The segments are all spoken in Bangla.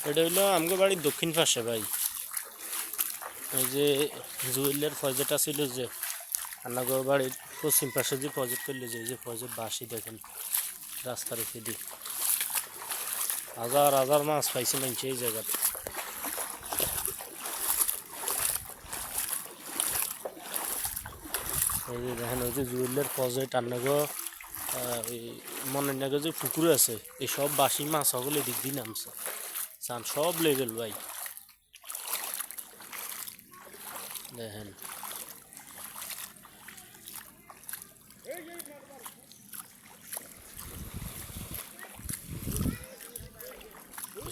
এটা হইলো আমগো বাড়ির দক্ষিণ পাশে ভাই। ওই যে জুয়েলের প্রজেক্ট আছিল যে আমাগো বাড়ির পশ্চিম পাশে যে প্রজেক্ট করলো যে এই যে প্রজেক্ট বাসি দেখেন রাস্তার উপরে দিয়ে হাজার হাজার মাছ পাইছে মানুষ এই জায়গাতে। এই যে দেখেন ওই যে জুয়েলের প্রজেক্ট আমাগো ওই মনের নাগে যে পুকুর আছে এই সব বাসি মাছ সকলে দিক দিয়ে নামছে চান সব লেভেল ভাই দেখেন।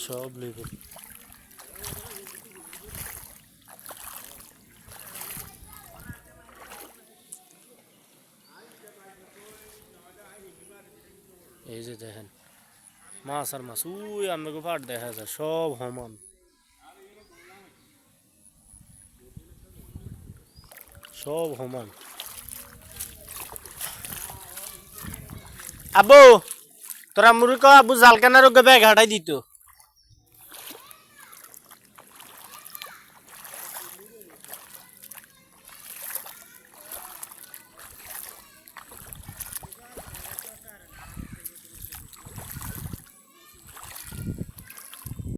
সব লেভেল এই যে দেখেন মাছ আর মাছ ওই আমাকে পাট দেখা যায় সব সমান সব সমান। আবু তোরা মুড়ি ক আবু জাল কেনার ব্যাগ হাঁটাই দিত।